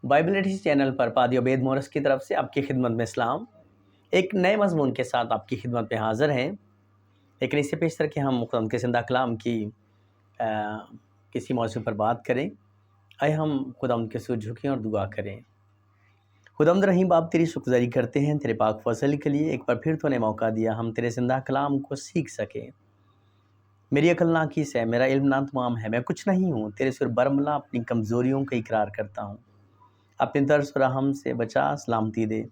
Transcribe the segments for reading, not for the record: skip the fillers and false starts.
Bible ایڈیٹی channel پر پادری عبید مورس کی طرف سے آپ کی خدمت میں اسلام ایک نئے مضمون کے ساتھ آپ کی خدمت میں حاضر ہیں۔ لیکن اس سے پیشتر کہ ہم خدا کے زندہ کلام کی کسی موضوع پر بات کریں، آئے ہم خدا کے سر جھکیں اور دعا کریں۔ خداوند رحیم باپ، تیری شکرگزاری کرتے ہیں تیرے پاک فضل کے لیے، ایک بار پھر تو نے موقع دیا ہم تیرے زندہ کلام کو سیکھ سکیں۔ میری عقل ناقص ہے، میرا علم ناتمام ہے، میں کچھ نہیں ہوں، تیرے سر برملا اپنی کمزوریوں کا اقرار کرتا ہوں۔ اپنے درس و رحم سے بچا، سلامتی دے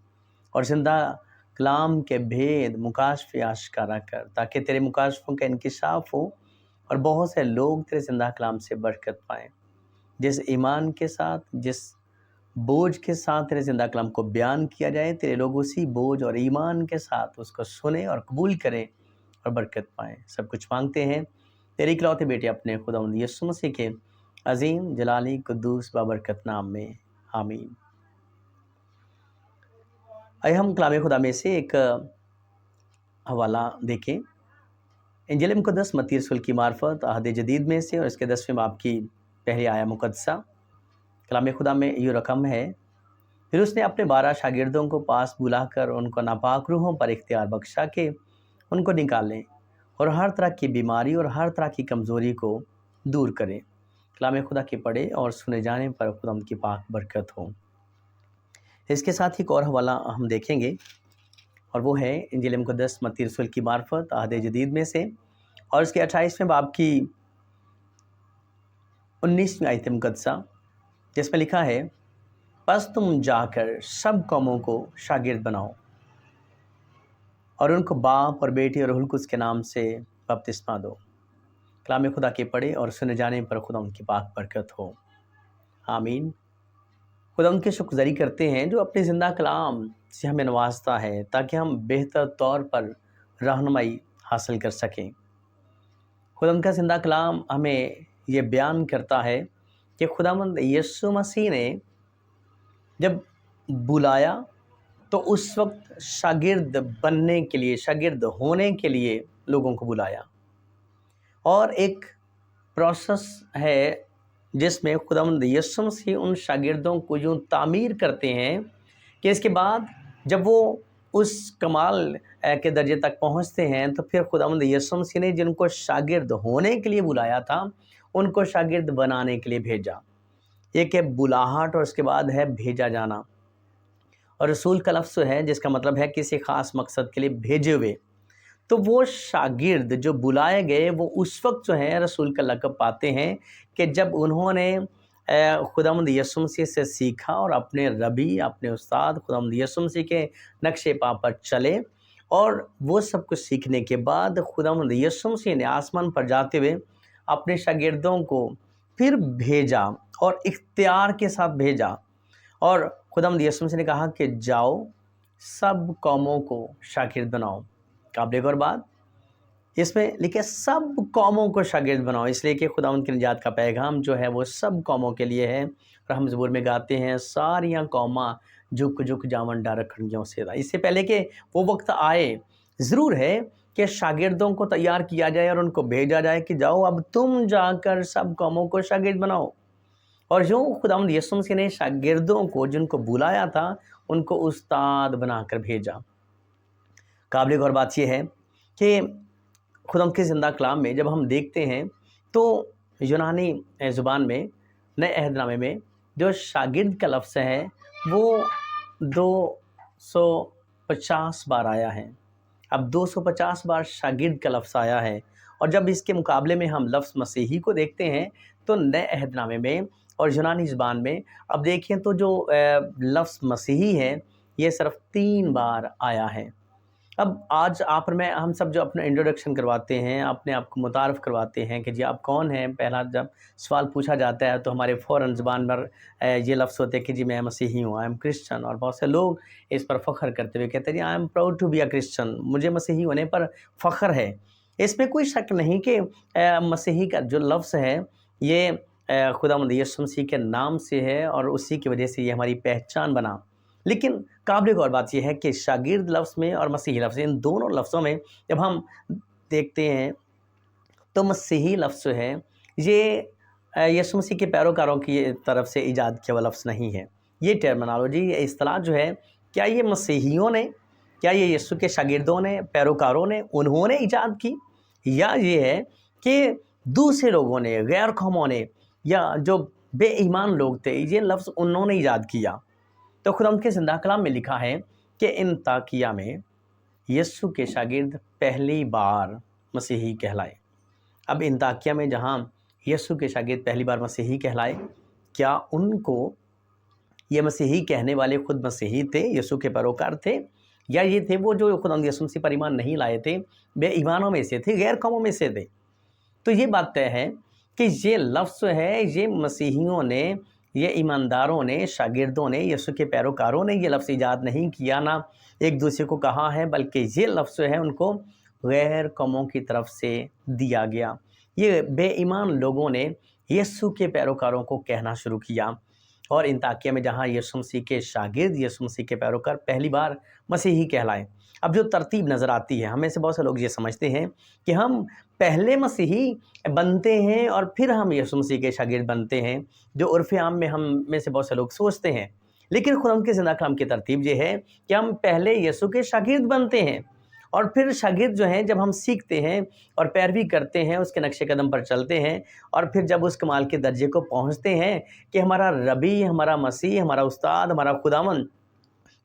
اور زندہ کلام کے بھید مکاشف آشکارا کر، تاکہ تیرے مکاشفوں کا انکشاف ہو اور بہت سے لوگ تیرے زندہ کلام سے برکت پائیں۔ جس ایمان کے ساتھ، جس بوجھ کے ساتھ تیرے زندہ کلام کو بیان کیا جائے، تیرے لوگ اسی بوجھ اور ایمان کے ساتھ اس کو سنیں اور قبول کریں اور برکت پائیں۔ سب کچھ مانگتے ہیں تیرے اکلوتے بیٹے اپنے خداوند یسوع مسیح کے عظیم جلالی قدوس بابرکت نام میں، آمین۔ آئے ہم کلام خدا میں سے ایک حوالہ دیکھیں۔ انجیل مقدس متی رسول کی معرفت عہد جدید میں سے، اور اس کے 10ویں باب کی پہلی آیہ مقدسہ۔ کلام خدا میں یہ رقم ہے: پھر اس نے اپنے 12 شاگردوں کو پاس بلا کر ان کو ناپاک روحوں پر اختیار بخشا کہ ان کو نکالیں اور ہر طرح کی بیماری اور ہر طرح کی کمزوری کو دور کریں۔ کلام خدا کے پڑھے اور سنے جانے پر خدا کی پاک برکت ہو۔ اس کے ساتھ ایک اور حوالہ ہم دیکھیں گے، اور وہ ہے انجیل مقدس متی رسول کی معرفت عہد جدید میں سے، اور اس کے 28ویں باب کی 19ویں آیت مقدسہ، جس میں لکھا ہے: پس تم جا کر سب قوموں کو شاگرد بناؤ اور ان کو باپ اور بیٹی اور روح القدس کے نام سے بپتسمہ دو۔ کلام خدا کے پڑھے اور سنے جانے پر خدا ان کی پاک برکت ہو، آمین۔ خدا ان کی شکرگزاری کرتے ہیں جو اپنے زندہ کلام سے ہمیں نوازتا ہے، تاکہ ہم بہتر طور پر رہنمائی حاصل کر سکیں۔ خدا ان کا زندہ کلام ہمیں یہ بیان کرتا ہے کہ خداوند یسوع مسیح نے جب بلایا تو اس وقت شاگرد بننے کے لیے، شاگرد ہونے کے لیے لوگوں کو بلایا، اور ایک پروسیس ہے جس میں خداوند یسوع مسیح ان شاگردوں کو یوں تعمیر کرتے ہیں کہ اس کے بعد جب وہ اس کمال کے درجے تک پہنچتے ہیں تو پھر خداوند یسوع مسیح نے جن کو شاگرد ہونے کے لیے بلایا تھا ان کو شاگرد بنانے کے لیے بھیجا۔ ایک ہے بلاہٹ اور اس کے بعد ہے بھیجا جانا، اور رسول کا لفظ ہے جس کا مطلب ہے کسی خاص مقصد کے لیے بھیجے ہوئے۔ تو وہ شاگرد جو بلائے گئے وہ اس وقت جو ہے رسول کا لقب پاتے ہیں کہ جب انہوں نے خداوند یسوع مسیح سے سیکھا اور اپنے ربی، اپنے استاد خداوند یسوع مسیح کے نقش پا پر چلے، اور وہ سب کچھ سیکھنے کے بعد خداوند یسوع مسیح نے آسمان پر جاتے ہوئے اپنے شاگردوں کو پھر بھیجا اور اختیار کے ساتھ بھیجا، اور خداوند یسوع مسیح نے کہا کہ جاؤ سب قوموں کو شاگرد بناؤ۔ قابل غور بات اس میں لکھے سب قوموں کو شاگرد بناؤ، اس لیے کہ خداوند کی نجات کا پیغام جو ہے وہ سب قوموں کے لیے ہے، اور ہم زبور میں گاتے ہیں: ساریاں قوماں جھک جھک جاون ڈارکھنیوں سے۔ اس سے پہلے کہ وہ وقت آئے، ضرور ہے کہ شاگردوں کو تیار کیا جائے اور ان کو بھیجا جائے کہ جاؤ اب تم جا کر سب قوموں کو شاگرد بناؤ۔ اور جو خداوند یسوع مسیح نے شاگردوں کو جن کو بلایا تھا ان کو استاد بنا کر بھیجا۔ قابل غور بات یہ ہے کہ خدا کے زندہ کلام میں جب ہم دیکھتے ہیں تو یونانی زبان میں نئے عہد نامے میں جو شاگرد کا لفظ ہے وہ 250 بار آیا ہے۔ اب 250 بار شاگرد کا لفظ آیا ہے، اور جب اس کے مقابلے میں ہم لفظ مسیحی کو دیکھتے ہیں تو نئے عہد نامے میں اور یونانی زبان میں اب دیکھیں تو جو لفظ مسیحی ہے یہ صرف 3 بار آیا ہے۔ اب آج آپ میں ہم سب جو اپنا انٹروڈکشن کرواتے ہیں، اپنے آپ کو متعارف کرواتے ہیں کہ جی آپ کون ہیں، پہلا جب سوال پوچھا جاتا ہے تو ہمارے فوراً زبان پر یہ لفظ ہوتے ہیں کہ جی میں مسیحی ہوں، آئی ایم کرسچن، اور بہت سے لوگ اس پر فخر کرتے ہوئے کہتے ہیں جی I am proud to be a Christian, مجھے مسیحی ہونے پر فخر ہے۔ اس میں کوئی شک نہیں کہ مسیحی کا جو لفظ ہے یہ خداوند یسوع مسیح کے نام سے ہے، اور اسی کی وجہ سے یہ ہماری پہچان بنا۔ لیکن قابل غور بات یہ ہے کہ شاگرد لفظ میں اور مسیحی لفظ، ان دونوں لفظوں میں جب ہم دیکھتے ہیں تو مسیحی لفظ ہے یہ یسوع مسیح کے پیروکاروں کی طرف سے ایجاد کیا ہوا لفظ نہیں ہے، یہ ٹرمنالوجی، یہ اصطلاح جو ہے، کیا یہ مسیحیوں نے، کیا یہ یسوع کے شاگردوں نے، پیروکاروں نے، انہوں نے ایجاد کی، یا یہ ہے کہ دوسرے لوگوں نے، غیر قوموں نے، یا جو بے ایمان لوگ تھے، یہ لفظ انہوں نے ایجاد کیا؟ تو خداوند کے زندہ کلام میں لکھا ہے کہ انطاکیہ میں یسوع کے شاگرد پہلی بار مسیحی کہلائے۔ اب انطاکیہ میں جہاں یسوع کے شاگرد پہلی بار مسیحی کہلائے، کیا ان کو یہ مسیحی کہنے والے خود مسیحی تھے، یسوع کے پیروکار تھے، یا یہ تھے وہ جو خداوند یسوع مسیح پر ایمان نہیں لائے تھے، بے ایمانوں میں سے تھے، غیر قوموں میں سے تھے؟ تو یہ بات طے ہے کہ یہ لفظ ہے، یہ مسیحیوں نے، یہ ایمانداروں نے، شاگردوں نے، یسوع کے پیروکاروں نے یہ لفظ ایجاد نہیں کیا، نہ ایک دوسرے کو کہا ہے، بلکہ یہ لفظ ہے ان کو غیر قوموں کی طرف سے دیا گیا۔ یہ بے ایمان لوگوں نے یسوع کے پیروکاروں کو کہنا شروع کیا، اور انطاکیہ میں جہاں یسوع مسیح کے شاگرد، یسوع مسیح کے پیروکار پہلی بار مسیحی کہلائے۔ اب جو ترتیب نظر آتی ہے، ہمیں سے بہت سے لوگ یہ سمجھتے ہیں کہ ہم پہلے مسیحی بنتے ہیں اور پھر ہم یسوع مسیح کے شاگرد بنتے ہیں، جو عرف عام میں ہم میں سے بہت سے لوگ سوچتے ہیں۔ لیکن خدا کے زندہ کلام کی ترتیب یہ ہے کہ ہم پہلے یسوع کے شاگرد بنتے ہیں، اور پھر شاگرد جو ہیں، جب ہم سیکھتے ہیں اور پیروی کرتے ہیں، اس کے نقش قدم پر چلتے ہیں، اور پھر جب اس کمال کے درجے کو پہنچتے ہیں کہ ہمارا ربی، ہمارا مسیح، ہمارا استاد، ہمارا خداوند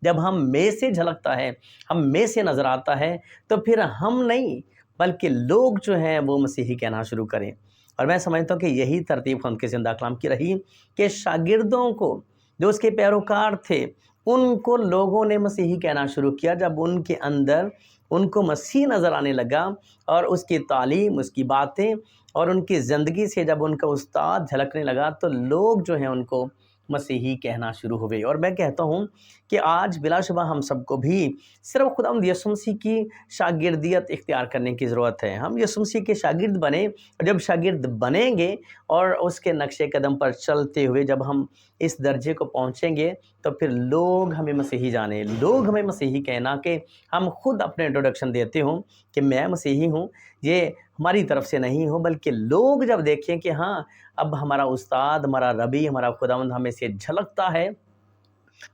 جب ہم میں سے جھلکتا ہے، ہم میں سے نظر آتا ہے، تو پھر ہم نہیں بلکہ لوگ جو ہیں وہ مسیحی کہنا شروع کریں۔ اور میں سمجھتا ہوں کہ یہی ترتیب خدا کے زندہ کلام کی رہی کہ شاگردوں کو، جو اس کے پیروکار تھے، ان کو لوگوں نے مسیحی کہنا شروع کیا جب ان کے اندر ان کو مسیح نظر آنے لگا، اور اس کی تعلیم، اس کی باتیں اور ان کی زندگی سے جب ان کا استاد جھلکنے لگا، تو لوگ جو ہیں ان کو مسیحی کہنا شروع ہوئے۔ اور میں کہتا ہوں کہ آج بلا شبہ ہم سب کو بھی صرف خداوند یسوع مسیح کی شاگردیت اختیار کرنے کی ضرورت ہے۔ ہم یسوع مسیح کے شاگرد بنیں، اور جب شاگرد بنیں گے اور اس کے نقش قدم پر چلتے ہوئے جب ہم اس درجے کو پہنچیں گے، تو پھر لوگ ہمیں مسیحی جانیں، لوگ ہمیں مسیحی کہنا کہ ہم خود اپنے انٹروڈکشن دیتے ہوں کہ میں مسیحی ہوں، یہ ہماری طرف سے نہیں ہو، بلکہ لوگ جب دیکھیں کہ ہاں اب ہمارا استاد، ہمارا ربی، ہمارا خداوند ہمیں سے جھلکتا ہے،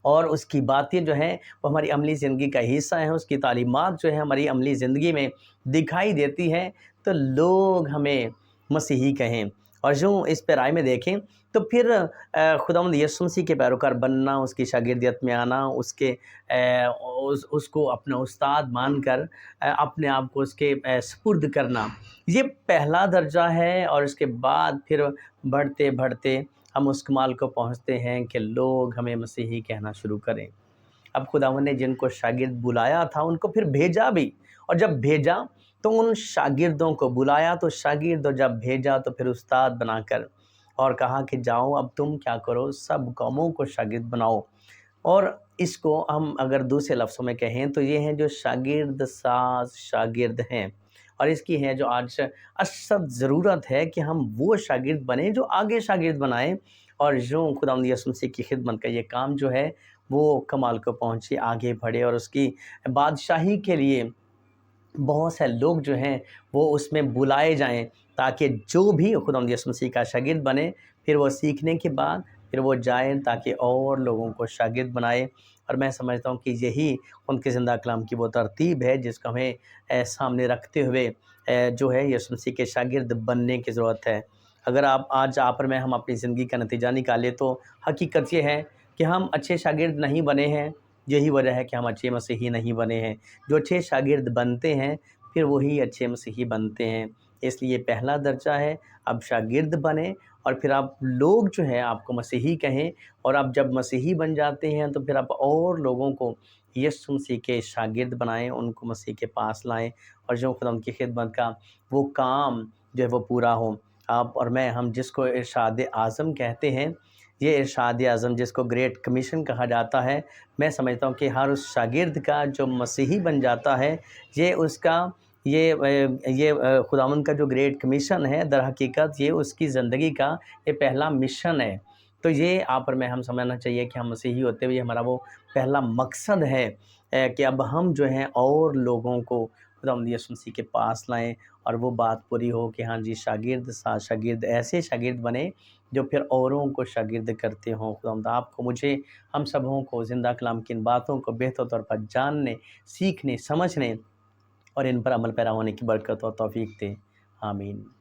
اور اس کی باتیں جو ہیں وہ ہماری عملی زندگی کا حصہ ہیں، اس کی تعلیمات جو ہیں ہماری عملی زندگی میں دکھائی دیتی ہیں، تو لوگ ہمیں مسیحی کہیں۔ اور جو اس پہ رائے میں دیکھیں تو پھر خداوند یسوع مسیح کے پیروکار بننا، اس کی شاگردیت میں آنا، اس کو اپنا استاد مان کر اپنے آپ کو اس کے سپرد کرنا، یہ پہلا درجہ ہے۔ اور اس کے بعد پھر بڑھتے بڑھتے ہم اس کمال کو پہنچتے ہیں کہ لوگ ہمیں مسیحی کہنا شروع کریں۔ اب خداوند نے جن کو شاگرد بلایا تھا ان کو پھر بھیجا بھی، اور جب بھیجا تو ان شاگردوں کو بلایا، تو شاگرد جب بھیجا تو پھر استاد بنا کر، اور کہا کہ جاؤ اب تم کیا کرو، سب قوموں کو شاگرد بناؤ۔ اور اس کو ہم اگر دوسرے لفظوں میں کہیں تو یہ ہیں جو شاگرد ساز شاگرد ہیں، اور اس کی ہے جو آج اشد ضرورت ہے کہ ہم وہ شاگرد بنیں جو آگے شاگرد بنائیں، اور جو خداوند یسوع مسیح کی خدمت کا یہ کام جو ہے وہ کمال کو پہنچے، آگے بڑھے، اور اس کی بادشاہی کے لیے بہت سے لوگ جو ہیں وہ اس میں بلائے جائیں، تاکہ جو بھی خداوند یسوع مسیح کا شاگرد بنے، پھر وہ سیکھنے کے بعد پھر وہ جائیں تاکہ اور لوگوں کو شاگرد بنائے۔ اور میں سمجھتا ہوں کہ یہی ان کے زندہ کلام کی وہ ترتیب ہے جس کو ہمیں سامنے رکھتے ہوئے جو ہے یسوع مسیح کے شاگرد بننے کی ضرورت ہے۔ اگر آج آپ اور میں ہم اپنی زندگی کا نتیجہ نکالیں تو حقیقت یہ ہے کہ ہم اچھے شاگرد نہیں بنے ہیں، یہی وجہ ہے کہ ہم اچھے مسیحی نہیں بنے ہیں۔ جو اچھے شاگرد بنتے ہیں پھر وہی اچھے مسیحی بنتے ہیں۔ اس لیے پہلا درجہ ہے اب شاگرد بنیں، اور پھر آپ لوگ جو ہیں آپ کو مسیحی کہیں، اور آپ جب مسیحی بن جاتے ہیں تو پھر آپ اور لوگوں کو یسوع مسیح کے شاگرد بنائیں، ان کو مسیح کے پاس لائیں، اور جو خدا ان کی خدمت کا وہ کام جو ہے وہ پورا ہو۔ آپ اور میں، ہم جس کو ارشاد اعظم کہتے ہیں، یہ ارشاد اعظم جس کو گریٹ کمیشن کہا جاتا ہے، میں سمجھتا ہوں کہ ہر اس شاگرد کا جو مسیحی بن جاتا ہے، یہ اس کا یہ خداوند کا جو گریٹ کمیشن ہے، در حقیقت یہ اس کی زندگی کا یہ پہلا مشن ہے۔ تو یہ آپ اور میں ہم سمجھنا چاہیے کہ ہم مسیحی ہوتے ہوئے ہمارا وہ پہلا مقصد ہے کہ اب ہم جو ہیں اور لوگوں کو خداوند یسوع مسیح کے پاس لائیں، اور وہ بات پوری ہو کہ ہاں جی شاگرد ایسے شاگرد بنے جو پھر اوروں کو شاگرد کرتے ہوں۔ خداوند آپ کو، مجھے، ہم سبوں کو زندہ کلام کی ان باتوں کو بہتر طور پر جاننے، سیکھنے، سمجھنے اور ان پر عمل پیرا ہونے کی برکت اور توفیق دے۔ آمین۔